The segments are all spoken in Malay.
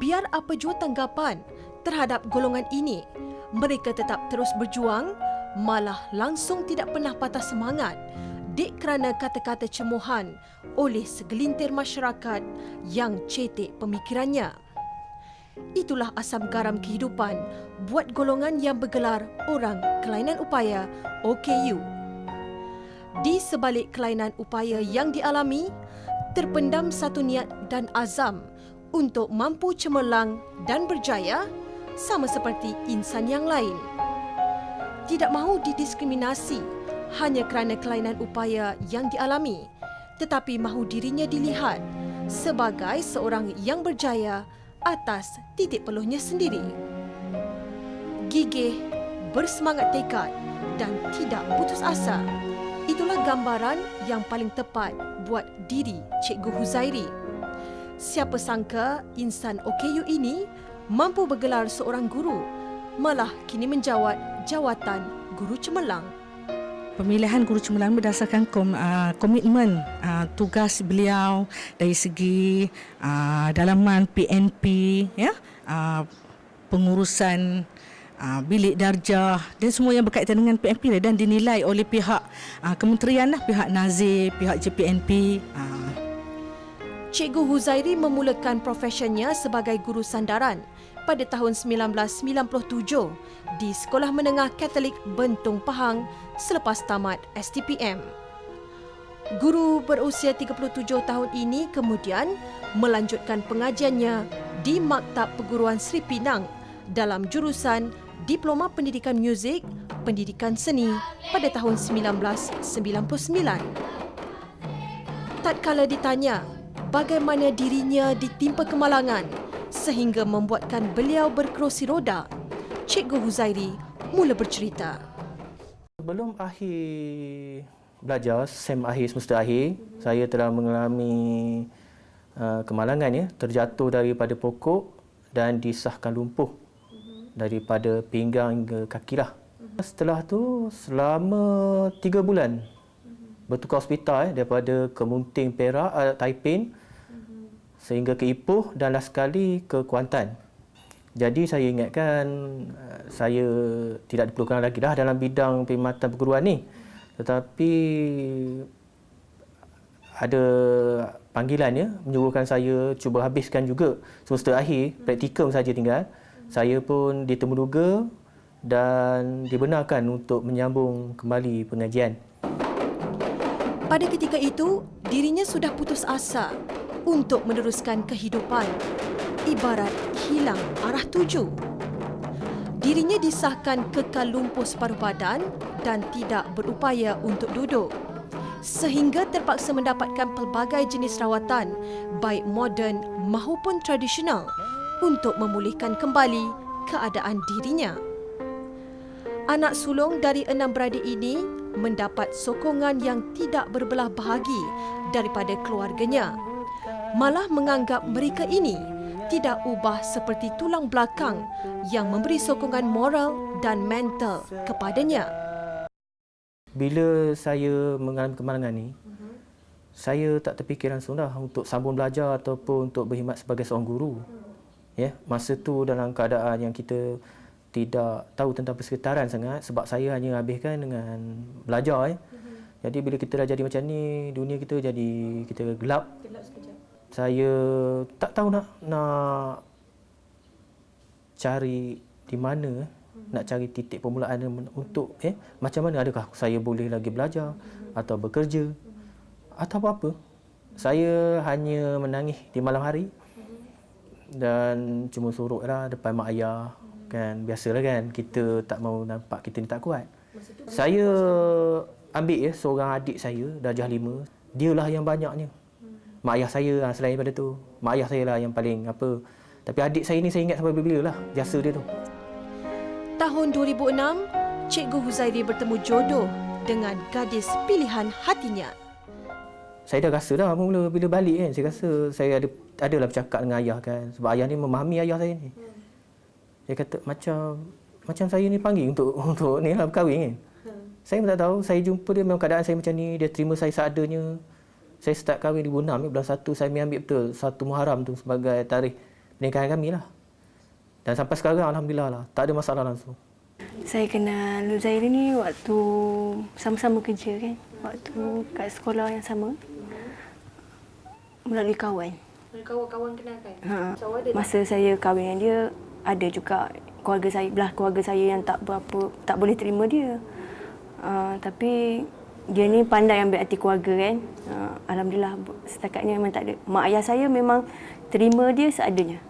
biar apa jua tanggapan terhadap golongan ini, mereka tetap terus berjuang, malah langsung tidak pernah patah semangat dek kerana kata-kata cemohan oleh segelintir masyarakat yang cetek pemikirannya. Itulah asam garam kehidupan buat golongan yang bergelar Orang Kelainan Upaya OKU. Di sebalik kelainan upaya yang dialami, terpendam satu niat dan azam untuk mampu cemerlang dan berjaya sama seperti insan yang lain. Tidak mahu didiskriminasi hanya kerana kelainan upaya yang dialami, tetapi mahu dirinya dilihat sebagai seorang yang berjaya atas titik peluhnya sendiri. Gigih, bersemangat tekad dan tidak putus asa. Itulah gambaran yang paling tepat buat diri Cikgu Huzairi. Siapa sangka insan OKU ini mampu bergelar seorang guru, malah kini menjawat jawatan Guru Cemerlang. Pemilihan Guru Cemerlang berdasarkan komitmen tugas beliau dari segi dalaman PNP, ya, pengurusan bilik darjah dan semua yang berkaitan dengan PNP dan dinilai oleh pihak kementerian, pihak Nazir, pihak JPNP. Cikgu Huzairi memulakan profesionnya sebagai guru sandaran pada tahun 1997 di Sekolah Menengah Katolik Bentung Pahang selepas tamat STPM. Guru berusia 37 tahun ini kemudian melanjutkan pengajiannya di Maktab Perguruan Sri Pinang dalam jurusan Diploma Pendidikan Muzik, Pendidikan Seni pada tahun 1999. Tatkala ditanya bagaimana dirinya ditimpa kemalangan sehingga membuatkan beliau berkerusi roda, Cikgu Huzairi mula bercerita. Sebelum akhir belajar, SEM akhir, semester akhir, saya telah mengalami kemalangan, ya, terjatuh daripada pokok dan disahkan lumpuh daripada pinggang hingga kaki lah. Setelah tu, selama 3 bulan bertukar hospital, daripada Kemunting Perak, Taiping, sehingga ke Ipoh dan last sekali ke Kuantan. Jadi saya ingatkan saya tidak diperlukan lagi dah dalam bidang perkhidmatan perguruan ni. Tetapi ada panggilan, ya, menyuruhkan saya cuba habiskan juga semester akhir, praktikum saja tinggal. Saya pun ditemuduga dan dibenarkan untuk menyambung kembali pengajian. Pada ketika itu, dirinya sudah putus asa untuk meneruskan kehidupan, ibarat hilang arah tuju. Dirinya disahkan kekal lumpuh separuh badan dan tidak berupaya untuk duduk, sehingga terpaksa mendapatkan pelbagai jenis rawatan, baik moden maupun tradisional, untuk memulihkan kembali keadaan dirinya. Anak sulung dari 6 beradik ini mendapat sokongan yang tidak berbelah bahagi daripada keluarganya, malah menganggap mereka ini tidak ubah seperti tulang belakang yang memberi sokongan moral dan mental kepadanya. Bila saya mengalami kemalangan ni, saya tak terfikir langsung dah untuk sambung belajar ataupun untuk berkhidmat sebagai seorang guru. Ya, masa tu dalam keadaan yang kita tidak tahu tentang persekitaran sangat, sebab saya hanya habiskan dengan belajar. Jadi bila kita dah jadi macam ni, dunia kita jadi kita gelap. Saya tak tahu nak cari di mana, nak cari titik permulaan untuk macam mana, adakah saya boleh lagi belajar atau bekerja atau apa-apa. Saya hanya menangis di malam hari dan cuma soroklah depan mak ayah, kan, biasalah kan, kita tak mau nampak kita ni tak kuat. Saya ambil seorang adik saya darjah 5, dialah yang banyaknya. Mak ayah saya selain daripada tu, mak ayah saya lah yang paling apa. Tapi adik saya ni saya ingat sampai bila lah jasa dia tu. Tahun 2006, Cikgu Huzairi bertemu jodoh dengan gadis pilihan hatinya. Saya dah rasa dah mula bila balik kan, saya rasa saya adalah bercakap dengan ayah kan, sebab ayah ni memahami ayah saya ni. Dia kata macam saya ni panggil untuk ni lah berkahwin kan. Saya pun tak tahu, saya jumpa dia memang keadaan saya macam ni, dia terima saya seadanya. Saya start kahwin 2006, bulan 1 saya ambil betul 1 Muharram tu sebagai tarikh pernikahan kami lah. Dan sampai sekarang alhamdulillah lah, tak ada masalah langsung. Saya kenal Zairi ni waktu sama-sama kerja kan. Waktu kat sekolah yang sama. Melalui kawan. Kawan-kawan kenalkan. Masa saya kahwin dengan dia, ada juga keluarga saya, belah keluarga saya yang tak boleh terima dia. Tapi dia ni pandai ambil hati keluarga kan. Alhamdulillah setakatnya memang tak ada. Mak ayah saya memang terima dia seadanya.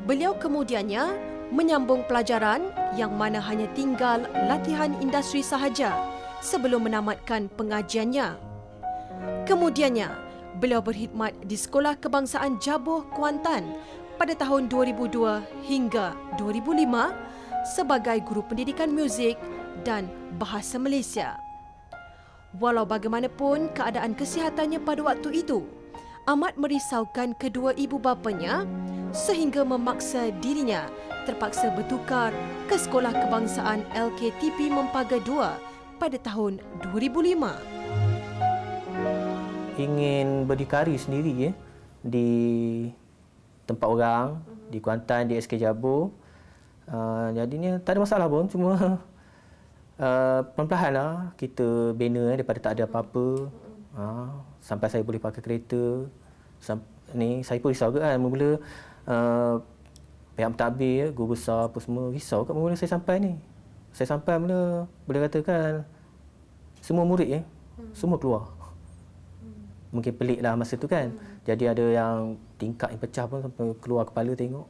Beliau kemudiannya menyambung pelajaran yang mana hanya tinggal latihan industri sahaja sebelum menamatkan pengajiannya. Kemudiannya, beliau berkhidmat di Sekolah Kebangsaan Jabuh, Kuantan pada tahun 2002 hingga 2005 sebagai guru pendidikan muzik dan bahasa Malaysia. Walau bagaimanapun keadaan kesihatannya pada waktu itu amat merisaukan kedua ibu bapanya sehingga memaksa dirinya terpaksa bertukar ke Sekolah Kebangsaan LKTP Mempaga 2 pada tahun 2005. Ingin berdikari sendiri di tempat orang, di Kuantan, di SK Jabuh. Jadinya tak ada masalah pun, cuma perlahan-lahan lah kita bina daripada tak ada apa-apa. Sampai saya boleh pakai kereta. Ni saya pun risau ke kan, mula pihak mentadbir, guru besar apa semua risau kat mula saya sampai ni. Saya sampai mula boleh katakan semua murid semua keluar. Mungkin pelik lah masa tu kan. Jadi ada yang tingkap yang pecah pun sampai keluar kepala tengok.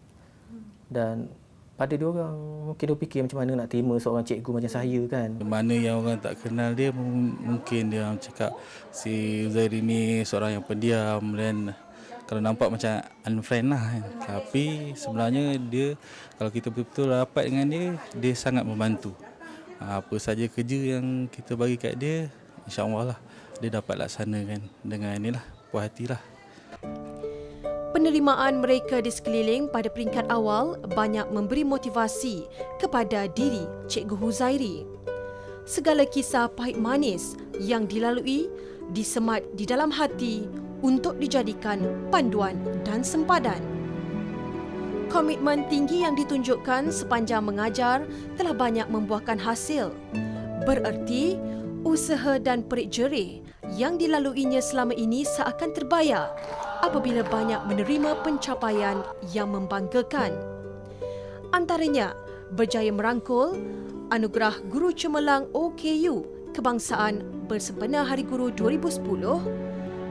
Dan pada dia orang mungkin dia fikir macam mana nak terima seorang cikgu macam saya kan. Mana yang orang tak kenal dia, mungkin dia orang cakap si Zairi ni seorang yang pendiam dan kalau nampak macam unfriend lah kan. Tapi sebenarnya dia, kalau kita betul-betul rapat dengan dia, dia sangat membantu. Apa saja kerja yang kita bagi kat dia, insya-Allah lah dia dapat laksanakan dengan inilah, puas hatilah. Penerimaan mereka di sekeliling pada peringkat awal banyak memberi motivasi kepada diri Cikgu Huzairi. Segala kisah pahit manis yang dilalui disemat di dalam hati untuk dijadikan panduan dan sempadan. Komitmen tinggi yang ditunjukkan sepanjang mengajar telah banyak membuahkan hasil. Bererti usaha dan perik jerih yang dilaluinya selama ini seakan terbayar apabila banyak menerima pencapaian yang membanggakan. Antaranya, berjaya merangkul Anugerah Guru Cemerlang OKU Kebangsaan Bersempena Hari Guru 2010,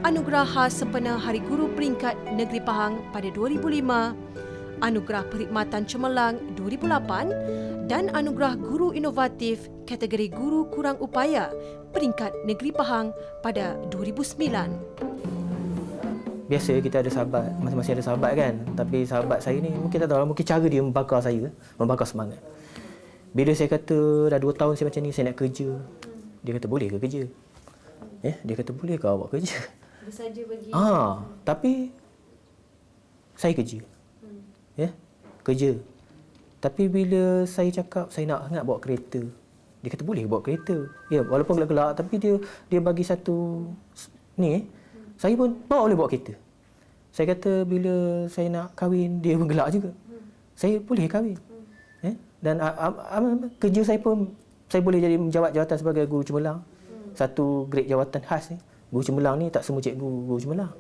Anugerah Khas Sempena Hari Guru Peringkat Negeri Pahang pada 2005, Anugerah Perkhidmatan Cemerlang 2008 dan Anugerah Guru Inovatif kategori Guru Kurang Upaya Peringkat Negeri Pahang pada 2009. Biasa kita ada sahabat, masing-masing ada sahabat kan. Tapi sahabat saya ni mungkin tak tahu, mungkin cara dia membakar saya, membakar semangat. Bila saya kata dah 2 tahun saya macam ni, saya nak kerja. Dia kata boleh ke kerja? Dia kata boleh ke awak kerja? Dia saja bagi. Tapi saya kerja. Kerja. Tapi bila saya cakap saya nak sangat bawa kereta, dia kata boleh bawa kereta. Ya, walaupun gelak-gelak tapi dia bagi satu ni saya pun boleh bawa kereta. Saya kata bila saya nak kahwin, dia pun gelak juga. Saya boleh kahwin. Dan kerja saya pun, saya boleh jadi menjawat jawatan sebagai guru cemerlang. Satu grade jawatan khas ni. Guru cemerlang ni tak semua cikgu guru cemerlang.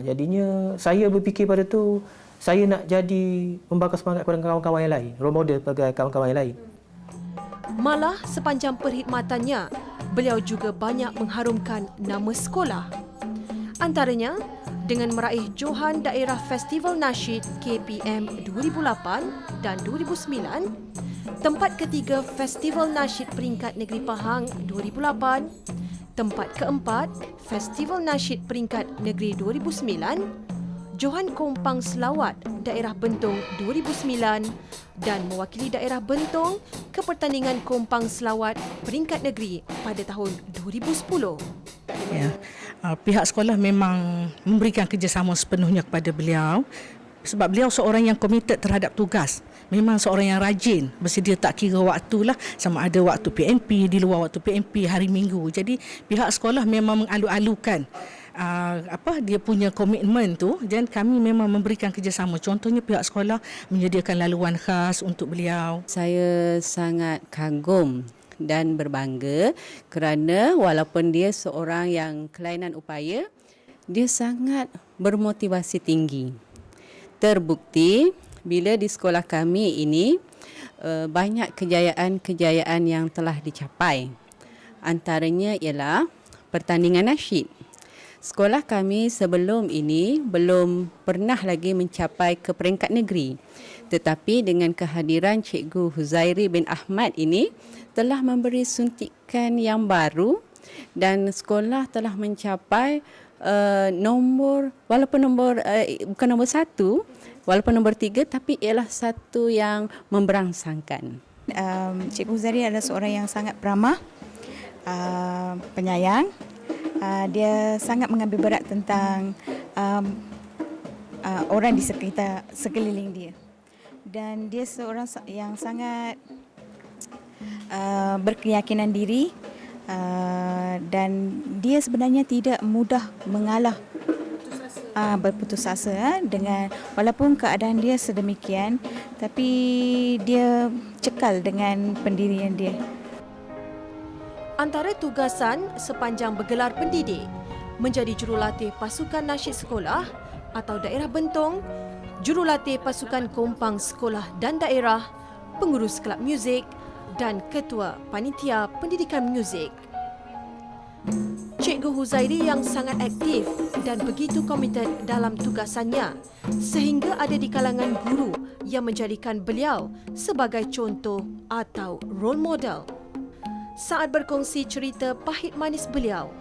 Jadinya saya berfikir pada tu, saya nak jadi membakar semangat kepada kawan-kawan yang lain. Role model bagi kawan-kawan yang lain. Malah sepanjang perkhidmatannya, beliau juga banyak mengharumkan nama sekolah. Antaranya dengan meraih Johan Daerah Festival Nasyid KPM 2008 dan 2009, tempat ketiga Festival Nasyid Peringkat Negeri Pahang 2008, tempat keempat Festival Nasyid Peringkat Negeri 2009, Johan Kompang Selawat Daerah Bentong 2009 dan mewakili daerah Bentong ke pertandingan Kompang Selawat Peringkat Negeri pada tahun 2010. Ya. Pihak sekolah memang memberikan kerjasama sepenuhnya kepada beliau sebab beliau seorang yang komited terhadap tugas. Memang seorang yang rajin, bersedia tak kira waktulah, sama ada waktu PMP, di luar waktu PMP, hari Minggu. Jadi pihak sekolah memang mengalu-alukan dia punya komitmen tu, dan kami memang memberikan kerjasama. Contohnya pihak sekolah menyediakan laluan khas untuk beliau. Saya sangat kagum dan berbangga kerana walaupun dia seorang yang kelainan upaya, dia sangat bermotivasi tinggi. Terbukti bila di sekolah kami ini banyak kejayaan-kejayaan yang telah dicapai. Antaranya ialah pertandingan nasyid. Sekolah kami sebelum ini belum pernah lagi mencapai ke peringkat negeri. Tetapi dengan kehadiran Cikgu Huzairi bin Ahmad ini telah memberi suntikan yang baru dan sekolah telah mencapai bukan nombor 1, walaupun nombor 3, tapi ialah satu yang memberangsangkan. Cikgu Huzairi adalah seorang yang sangat beramah, penyayang. Dia sangat mengambil berat tentang orang di sekeliling dia. Dan dia seorang yang sangat berkeyakinan diri, dan dia sebenarnya tidak mudah mengalah, berputus asa dengan walaupun keadaan dia sedemikian, tapi dia cekal dengan pendirian dia. Antara tugasan sepanjang bergelar pendidik, menjadi jurulatih pasukan nasyid sekolah atau daerah bentong, jurulatih pasukan kompang sekolah dan daerah, pengurus kelab muzik dan ketua panitia pendidikan muzik. Cikgu Huzairi yang sangat aktif dan begitu komited dalam tugasannya sehingga ada di kalangan guru yang menjadikan beliau sebagai contoh atau role model. Saat berkongsi cerita pahit manis beliau,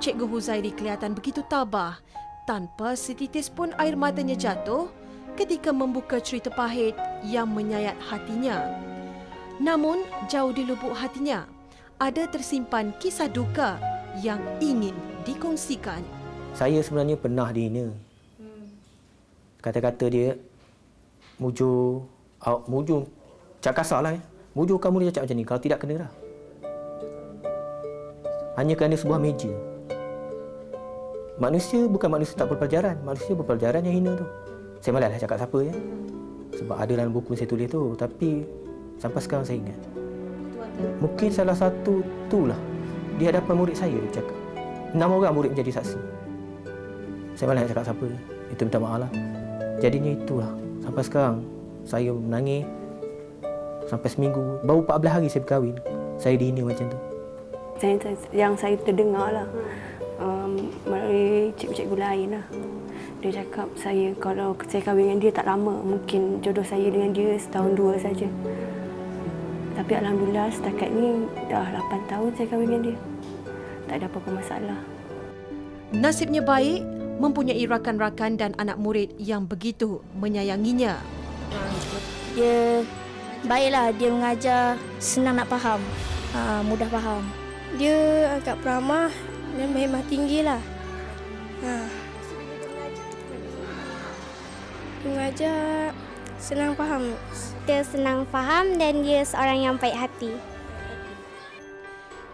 Cikgu Huzairi kelihatan begitu tabah tanpa setitis pun air matanya jatuh ketika membuka cerita pahit yang menyayat hatinya. Namun, jauh di lubuk hatinya, ada tersimpan kisah duka yang ingin dikongsikan. Saya sebenarnya pernah dihina. Kata-kata dia, mujur, cakap kasar lah. Mujur kamu dia cakap macam ni, kalau tidak kena lah. Hanya kerana sebuah meja. Manusia bukan manusia tak berpelajaran. Manusia berpelajaran yang hina tu. Saya malaslah cakap siapa ya. Sebab ada dalam buku saya tulis tu. Tapi sampai sekarang saya ingat. Mungkin salah satu itulah. Di hadapan murid saya dia cakap. 6 orang murid menjadi saksi. Saya malas nak cakap siapa. Itu minta maaf lah. Jadinya itulah. Sampai sekarang saya menangis. Sampai seminggu. Baru 14 hari saya berkahwin. Saya dihina macam tu. Yang saya terdengar lah melalui cikgu-cikgu lain lah. Dia cakap kalau saya kahwin dengan dia tak lama, mungkin jodoh saya dengan dia setahun 2 saja. Tapi alhamdulillah setakat ni dah 8 tahun saya kahwin dengan dia. Tak ada apa-apa masalah. Nasibnya baik mempunyai rakan-rakan dan anak murid yang begitu menyayanginya. Dia baiklah, dia mengajar senang nak faham, mudah faham. Dia agak peramah dan berhemah tinggi lah. Dia mengajar senang faham. Dia senang faham dan dia seorang yang baik hati.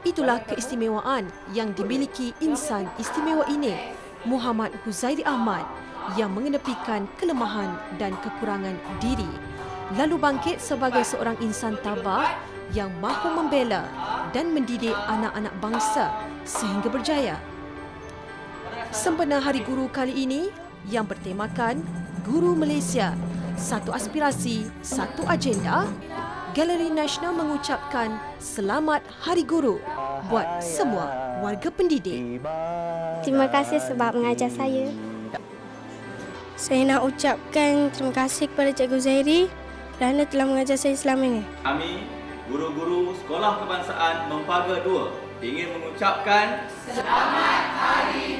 Itulah keistimewaan yang dimiliki insan istimewa ini, Muhammad Huzairi Ahmad, yang mengenepikan kelemahan dan kekurangan diri, lalu bangkit sebagai seorang insan tabah yang mahu membela dan mendidik anak-anak bangsa sehingga berjaya. Sempena Hari Guru kali ini yang bertemakan Guru Malaysia, satu aspirasi, satu agenda, Galeri Nasional mengucapkan Selamat Hari Guru buat semua warga pendidik. Terima kasih sebab mengajar saya. Saya nak ucapkan terima kasih kepada Cikgu Huzairi kerana telah mengajar saya selama ini. Kami, guru-guru Sekolah Kebangsaan Mempaga 2 ingin mengucapkan Selamat Hari